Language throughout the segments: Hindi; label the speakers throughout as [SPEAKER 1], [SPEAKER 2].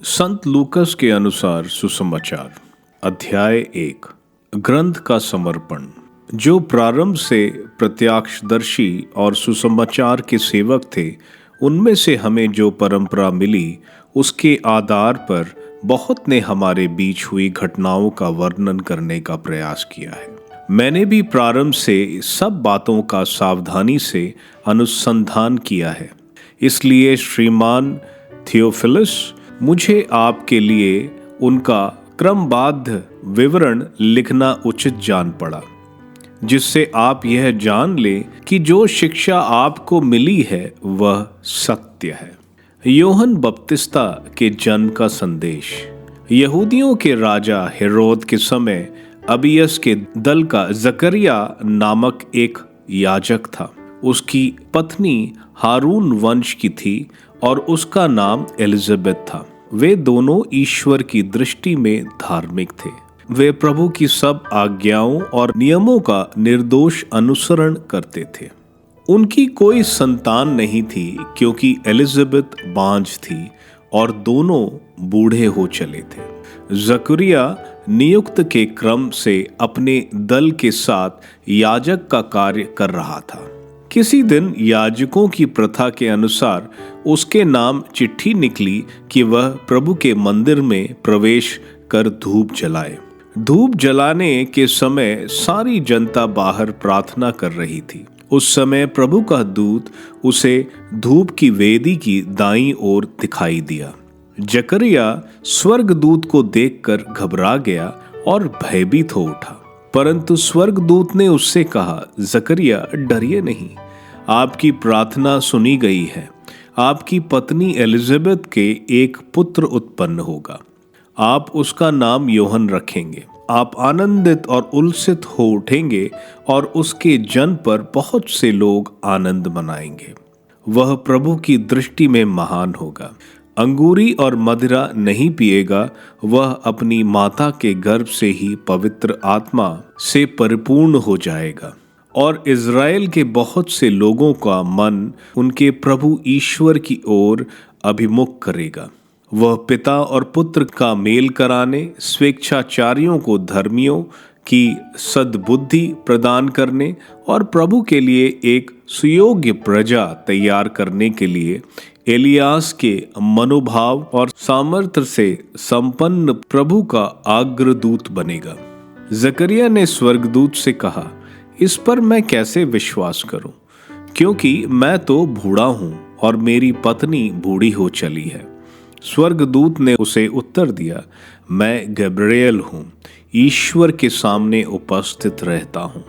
[SPEAKER 1] संत लूकस के अनुसार सुसमाचार अध्याय 1। ग्रंथ का समर्पण। जो प्रारंभ से प्रत्यक्षदर्शी और सुसमाचार के सेवक थे, उनमें से हमें जो परंपरा मिली उसके आधार पर बहुत ने हमारे बीच हुई घटनाओं का वर्णन करने का प्रयास किया है। मैंने भी प्रारंभ से सब बातों का सावधानी से अनुसंधान किया है। इसलिए श्रीमान थियोफिलस, मुझे आपके लिए उनका क्रमबद्ध विवरण लिखना उचित जान पड़ा, जिससे आप यह जान लें कि जो शिक्षा आपको मिली है वह सत्य है। योहन बपतिस्ता के जन्म का संदेश। यहूदियों के राजा हेरोद के समय अबियस के दल का जकरिया नामक एक याजक था। उसकी पत्नी हारून वंश की थी और उसका नाम एलिजाबेथ था। वे दोनों ईश्वर की दृष्टि में धार्मिक थे। वे प्रभु की सब आज्ञाओं और नियमों का निर्दोष अनुसरण करते थे। उनकी कोई संतान नहीं थी, क्योंकि एलिजाबेथ बांझ थी और दोनों बूढ़े हो चले थे। जकरिया नियुक्त के क्रम से अपने दल के साथ याजक का कार्य कर रहा था। किसी दिन याजकों की प्रथा के अनुसार उसके नाम चिट्ठी निकली कि वह प्रभु के मंदिर में प्रवेश कर धूप जलाए। धूप जलाने के समय सारी जनता बाहर प्रार्थना कर रही थी। उस समय प्रभु का दूत उसे धूप की वेदी की दाईं ओर दिखाई दिया। जकरिया स्वर्गदूत को देखकर घबरा गया और भयभीत हो उठा। परंतु स्वर्गदूत ने उससे कहा, जकरिया, डरिए नहीं, आपकी प्रार्थना सुनी गई है। आपकी पत्नी एलिजाबेथ के एक पुत्र उत्पन्न होगा। आप उसका नाम योहन रखेंगे। आप आनंदित और उल्सित हो उठेंगे और उसके जन्म पर बहुत से लोग आनंद मनाएंगे। वह प्रभु की दृष्टि में महान होगा। अंगूरी और मदिरा नहीं पिएगा। वह अपनी माता के गर्भ से ही पवित्र आत्मा से परिपूर्ण हो जाएगा और इज़राइल के बहुत से लोगों का मन उनके प्रभु ईश्वर की ओर अभिमुख करेगा। वह पिता और पुत्र का मेल कराने, स्वेच्छाचारियों को धर्मियों की सद्बुद्धि प्रदान करने और प्रभु के लिए एक सुयोग्य प्रजा तैयार करने के लिए एलियास के मनोभाव और सामर्थ्य से संपन्न प्रभु का अग्रदूत बनेगा। जकरिया ने स्वर्गदूत से कहा, इस पर मैं कैसे विश्वास करूं, क्योंकि मैं तो बूढ़ा हूं और मेरी पत्नी बूढ़ी हो चली है। स्वर्गदूत ने उसे उत्तर दिया, मैं गब्रिएल हूं, ईश्वर के सामने उपस्थित रहता हूं।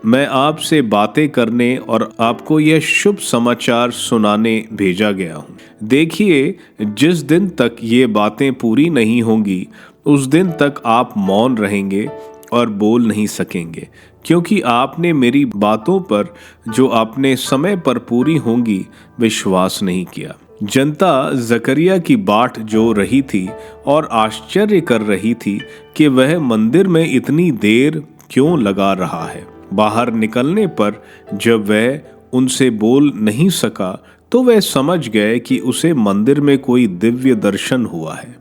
[SPEAKER 1] मैं आपसे बातें करने और आपको यह शुभ समाचार सुनाने भेजा गया हूं। देखिए, जिस दिन तक ये बातें पूरी नहीं होंगी, उस दिन तक आप मौन रहेंगे और बोल नहीं सकेंगे, क्योंकि आपने मेरी बातों पर, जो अपने समय पर पूरी होंगी, विश्वास नहीं किया। जनता जकरिया की बाट जो रही थी और आश्चर्य कर रही थी कि वह मंदिर में इतनी देर क्यों लगा रहा है। बाहर निकलने पर जब वह उनसे बोल नहीं सका, तो वह समझ गए कि उसे मंदिर में कोई दिव्य दर्शन हुआ है।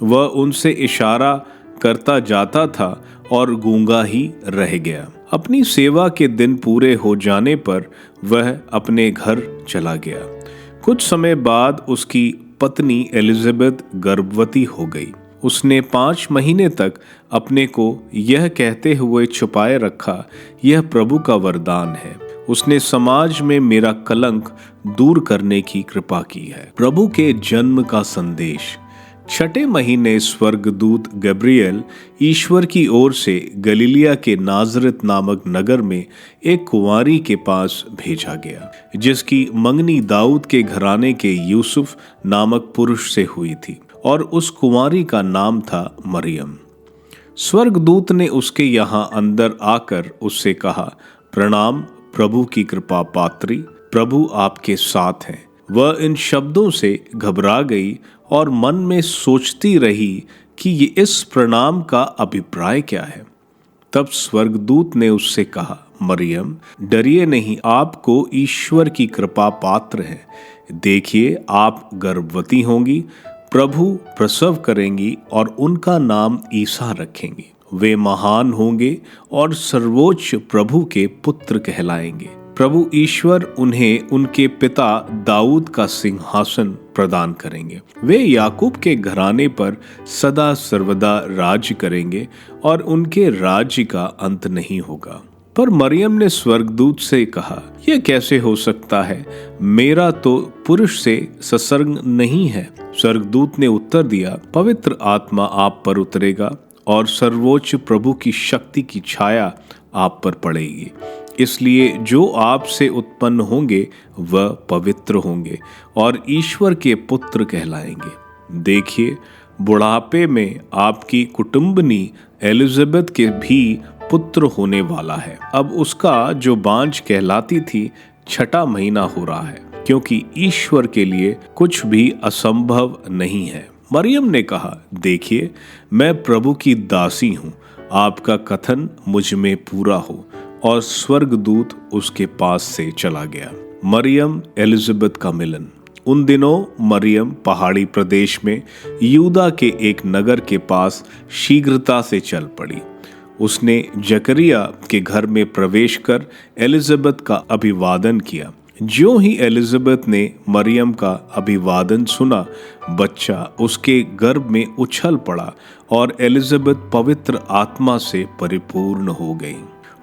[SPEAKER 1] वह उनसे इशारा करता जाता था और गूंगा ही रह गया। अपनी सेवा के दिन पूरे हो जाने पर वह अपने घर चला गया। कुछ समय बाद उसकी पत्नी एलिजाबेथ गर्भवती हो गई। उसने 5 महीने तक अपने को यह कहते हुए छुपाए रखा, यह प्रभु का वरदान है। उसने समाज में मेरा कलंक दूर करने की कृपा की है। प्रभु के जन्म का संदेश। 6 महीने स्वर्गदूत गब्रिएल ईश्वर की ओर से गलीलिया के नाजरत नामक नगर में एक कुंवारी के पास भेजा गया, जिसकी मंगनी दाऊद के घराने के यूसुफ नामक पुरुष से हुई थी, और उस कुंवारी का नाम था मरियम। स्वर्गदूत ने उसके यहाँ अंदर आकर उससे कहा, प्रणाम प्रभु की कृपा पात्री, प्रभु आपके साथ हैं। वह इन शब्दों से घबरा गई और मन में सोचती रही कि ये इस प्रणाम का अभिप्राय क्या है। तब स्वर्गदूत ने उससे कहा, मरियम, डरिए नहीं, आपको ईश्वर की कृपा पात्र है। देखिए, आप गर्भवती होंगी, प्रभु प्रसव करेंगी और उनका नाम ईसा रखेंगे। वे महान होंगे और सर्वोच्च प्रभु के पुत्र कहलाएंगे। प्रभु ईश्वर उन्हें उनके पिता दाऊद का सिंहासन प्रदान करेंगे। वे याकूब के घराने पर सदा सर्वदा राज्य करेंगे और उनके राज्य का अंत नहीं होगा। पर मरियम ने स्वर्गदूत से कहा, यह कैसे हो सकता है? मेरा तो पुरुष से संसर्ग नहीं है। स्वर्गदूत ने उत्तर दिया, पवित्र आत्मा आप पर उतरेगा और सर्वोच्च प्रभु की शक्ति की छाया आप पर पड़ेगी। इसलिए जो आपसे उत्पन्न होंगे वह पवित्र होंगे और ईश्वर के पुत्र कहलाएंगे। देखिए, बुढ़ापे में आपकी कुटुंबनी एलिजाबेथ के भी पुत्र होने वाला है। अब उसका जो बांझ कहलाती थी 6वां महीना हो रहा है, क्योंकि ईश्वर के लिए कुछ भी असंभव नहीं है। मरियम ने कहा, देखिए, मैं प्रभु की दासी हूँ, आपका कथन मुझ में पूरा हो। और स्वर्गदूत उसके पास से चला गया। मरियम एलिजाबेथ का मिलन। उन दिनों मरियम पहाड़ी प्रदेश में यूदा के एक नगर के पास शीघ्रता से चल पड़ी। उसने जकरिया के घर में प्रवेश कर एलिजाबेथ का अभिवादन किया। ज्यों ही एलिजाबेथ ने मरियम का अभिवादन सुना, बच्चा उसके गर्भ में उछल पड़ा और एलिजाबेथ पवित्र आत्मा से परिपूर्ण हो गई।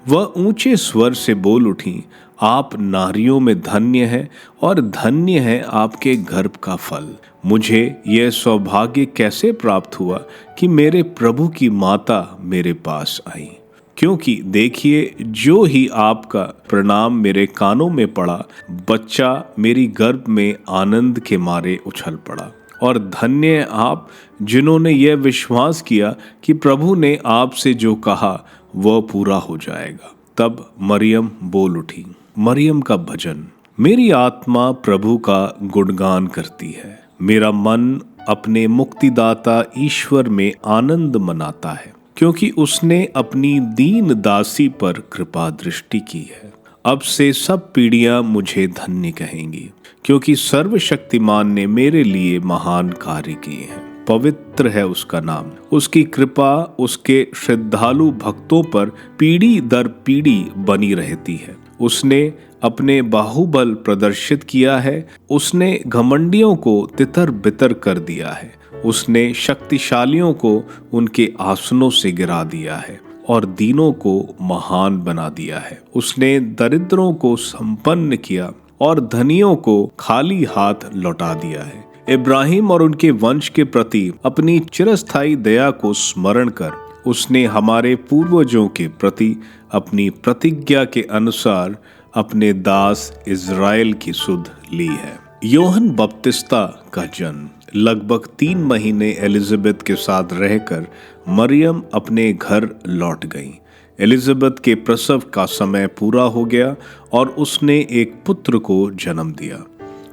[SPEAKER 1] वह ऊंचे स्वर से बोल उठी, आप नारियों में धन्य है और धन्य है आपके गर्भ का फल। मुझे यह सौभाग्य कैसे प्राप्त हुआ कि मेरे प्रभु की माता मेरे पास आई? क्योंकि देखिए, जो ही आपका प्रणाम मेरे कानों में पड़ा, बच्चा मेरी गर्भ में आनंद के मारे उछल पड़ा। और धन्य है आप जिन्होंने यह विश्वास किया कि प्रभु ने आपसे जो कहा वह पूरा हो जाएगा। तब मरियम बोल उठी। मरियम का भजन। मेरी आत्मा प्रभु का गुणगान करती है, मेरा मन अपने मुक्तिदाता ईश्वर में आनंद मनाता है, क्योंकि उसने अपनी दीन दासी पर कृपा दृष्टि की है। अब से सब पीढ़ियां मुझे धन्य कहेंगी, क्योंकि सर्वशक्तिमान ने मेरे लिए महान कार्य किए हैं। पवित्र है उसका नाम, उसकी कृपा उसके श्रद्धालु भक्तों पर पीढ़ी दर पीढ़ी बनी रहती है। उसने अपने बाहुबल प्रदर्शित किया है, उसने घमंडियों को तितर बितर कर दिया है, उसने शक्तिशालियों को उनके आसनों से गिरा दिया है और दीनों को महान बना दिया है। उसने दरिद्रों को संपन्न किया और धनियों को खाली हाथ लौटा दिया है। इब्राहिम और उनके वंश के प्रति अपनी चिरस्थायी दया को स्मरण कर उसने हमारे पूर्वजों के प्रति अपनी प्रतिज्ञा के अनुसार अपने दास इज़राइल की सुध ली है। योहन बपतिस्ता का जन्म। लगभग 3 महीने एलिजाबेथ के साथ रहकर मरियम अपने घर लौट गई। एलिजाबेथ के प्रसव का समय पूरा हो गया और उसने एक पुत्र को जन्म दिया।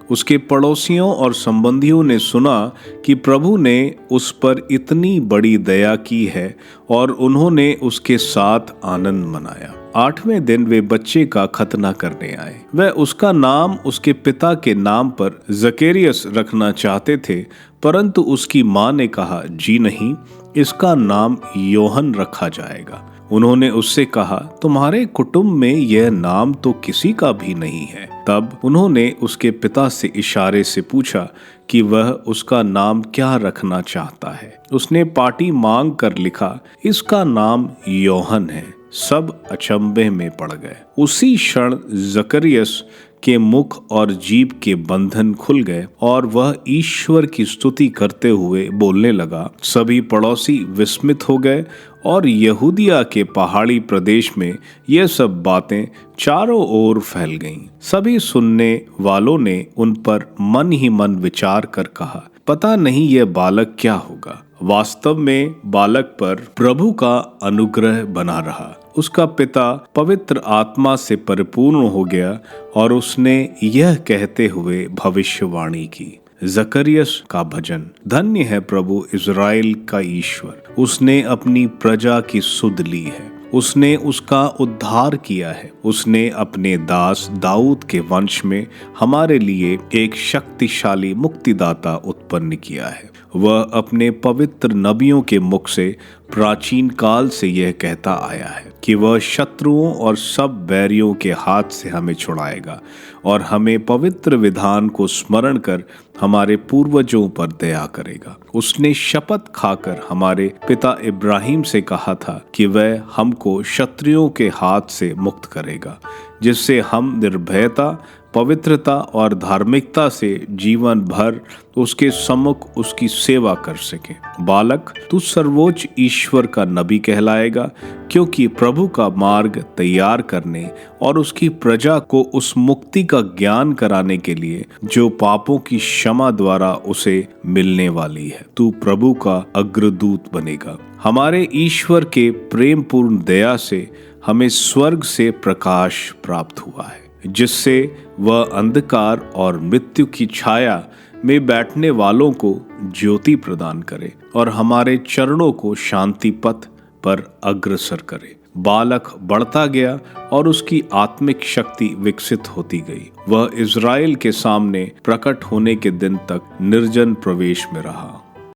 [SPEAKER 1] उसके पड़ोसियों और संबंधियों ने सुना कि प्रभु ने उस पर इतनी बड़ी दया की है और उन्होंने उसके साथ आनंद मनाया। 8वें दिन वे बच्चे का खतना करने आए। वह उसका नाम उसके पिता के नाम पर जकेरियस रखना चाहते थे, परंतु उसकी माँ ने कहा, जी नहीं, इसका नाम योहन रखा जाएगा। उन्होंने उससे कहा, तुम्हारे कुटुंब में यह नाम तो किसी का भी नहीं है। तब उन्होंने उसके पिता से इशारे से पूछा कि वह उसका नाम क्या रखना चाहता है। उसने पाटी मांग कर लिखा, इसका नाम योहन है। सब अचंभे में पड़ गए। उसी क्षण जकरियस के मुख और जीभ के बंधन खुल गए और वह ईश्वर की स्तुति करते हुए बोलने लगा। सभी पड़ोसी विस्मित हो गए और यहूदिया के पहाड़ी प्रदेश में यह सब बातें चारों ओर फैल गईं। सभी सुनने वालों ने उन पर मन ही मन विचार कर कहा, पता नहीं यह बालक क्या होगा। वास्तव में बालक पर प्रभु का अनुग्रह बना रहा। उसका पिता पवित्र आत्मा से परिपूर्ण हो गया और उसने यह कहते हुए भविष्यवाणी की। जकरियस का भजन। धन्य है प्रभु इज़राइल का ईश्वर, उसने अपनी प्रजा की सुध ली है, उसने उसका उद्धार किया है। उसने अपने दास दाऊद के वंश में हमारे लिए एक शक्तिशाली मुक्तिदाता उत्पन्न किया है। वह अपने पवित्र नबियों के मुख से प्राचीन काल से यह कहता आया है कि वह शत्रुओं और सब बैरियों के हाथ से हमें छुड़ाएगा और हमें पवित्र विधान को स्मरण कर हमारे पूर्वजों पर दया करेगा। उसने शपथ खाकर हमारे पिता इब्राहिम से कहा था कि वह हमको शत्रुओं के हाथ से मुक्त करेगा, जिससे हम निर्भयता, पवित्रता और धार्मिकता से जीवन भर उसके सम्मुख उसकी सेवा कर सके। बालक, तू सर्वोच्च ईश्वर का नबी कहलाएगा, क्योंकि प्रभु का मार्ग तैयार करने और उसकी प्रजा को उस मुक्ति का ज्ञान कराने के लिए जो पापों की क्षमा द्वारा उसे मिलने वाली है। तू प्रभु का अग्रदूत बनेगा। हमारे ईश्वर के प्रेम पूर्ण दया से हमें स्वर्ग से प्रकाश प्राप्त हुआ है, जिससे वह अंधकार और मृत्यु की छाया में बैठने वालों को ज्योति प्रदान करे और हमारे चरणों को शांति पथ पर अग्रसर करे। बालक बढ़ता गया और उसकी आत्मिक शक्ति विकसित होती गई। वह इज़राइल के सामने प्रकट होने के दिन तक निर्जन प्रवेश में रहा।